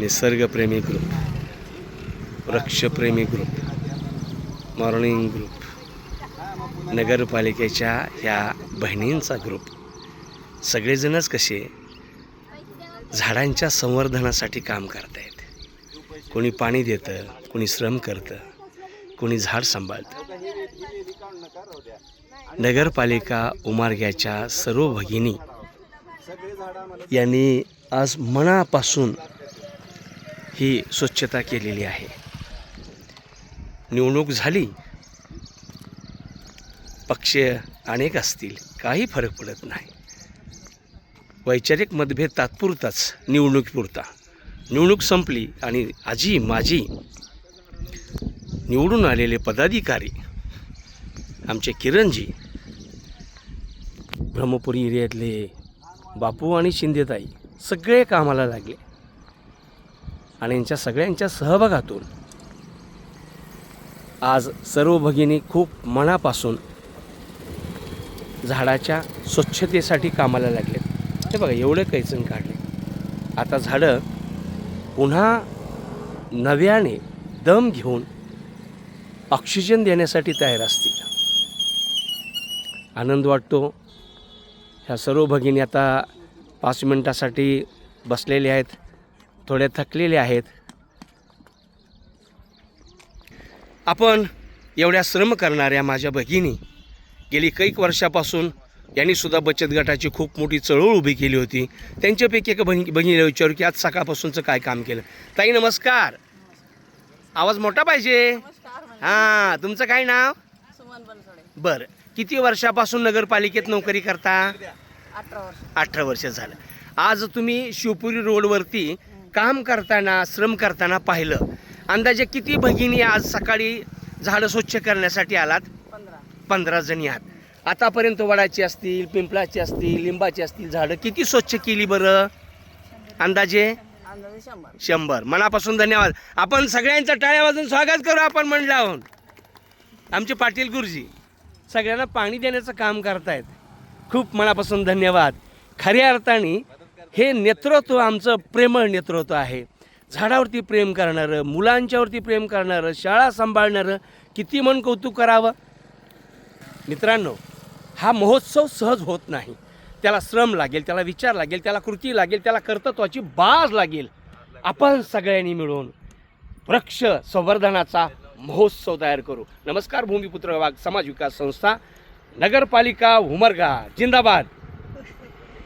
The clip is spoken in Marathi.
निसर्गप्रेमी ग्रुप, वृक्षप्रेमी ग्रुप, मॉर्निंग ग्रुप, नगरपालिकेच्या ह्या बहिणींचा ग्रुप, सगळेजणच कसे झाडांच्या संवर्धनासाठी काम करत आहेत. कोणी पाणी देतं, कोणी श्रम करतं, कोणी झाड सांभाळतं. नगरपालिका उमरग्याच्या सर्व भगिनी यांनी आज मनापासून ही स्वच्छता केलेली आहे. निवडणूक झाली, पक्ष अनेक असतील, काही फरक पडत नाही. वैचारिक मतभेद तात्पुरताच, निवडणुकीपुरता. निवडणूक संपली आणि आजी माजी निवडून आलेले पदाधिकारी आमचे किरणजी, ब्रह्मपुरी एरियातले बापू आणि शिंदेताई सगळे कामाला लागले आणि यांच्या सगळ्यांच्या सहभागातून आज सर्व भगिनी खूप मनापासून झाडाच्या स्वच्छतेसाठी कामाला लागले. हे बघा, एवढे कैचण काढले. आता झाडं पुन्हा नव्याने दम घेऊन ऑक्सिजन देण्यासाठी तयार असतील. आनंद वाटतो. ह्या सर्व भगिनी आता 5 मिनिटासाठी बसलेले आहेत, थोड्या थकलेले आहेत. आपण एवढ्या श्रम करणाऱ्या माझ्या भगिनी गेली कैक वर्षापासून यांनी सुद्धा बचत गटाची खूप मोठी चळवळ उभी केली होती. त्यांच्यापैकी एका भगिनीला विचारू की आज सकाळपासूनचं काय काम केलं. ताई नमस्कार. आवाज मोठा पाहिजे. हां, तुमचं काय नाव? बरं, किती वर्षापासून नगरपालिकेत नोकरी करता? 18 वर्ष झालं. आज तुम्ही शिवपुरी रोडवरती काम करताना, श्रम करताना पाहिलं. अंदाजे किती भगिनी आज सकाळी झाडं स्वच्छ करण्यासाठी आलात? 15 जणी आहात. आतापर्यंत वडाची असतील, पिंपळाची असतील, लिंबाची असतील झाडं किती स्वच्छ केली बरं? अंदाजे 100. मनापासून धन्यवाद. आपण सगळ्यांचं टाळ्या वाजून स्वागत करू. आपण मन लावून. आमचे पाटील गुरुजी सगळ्यांना पाणी देण्याचं काम करतायत. खूप मनापासून धन्यवाद. खऱ्या अर्थाने हे नेतृत्व आमचं प्रेमळ नेतृत्व आहे. झाडावरती प्रेम करणारं, मुलांच्यावरती प्रेम करणारं, शाळा सांभाळणारं, किती मन कौतुक करावं. मित्रांनो, हा महोत्सव सहज होत नाही. त्याला श्रम लागेल, त्याला विचार लागेल, त्याला कृती लागेल, त्याला कर्तृत्वाची बाज लागेल. आपण सगळ्यांनी मिळून वृक्ष संवर्धनाचा महोत्सव तयार करू. नमस्कार. भूमिपुत्र वाघ समाज विकास संस्था, नगरपालिका उमरगा जिंदाबाद.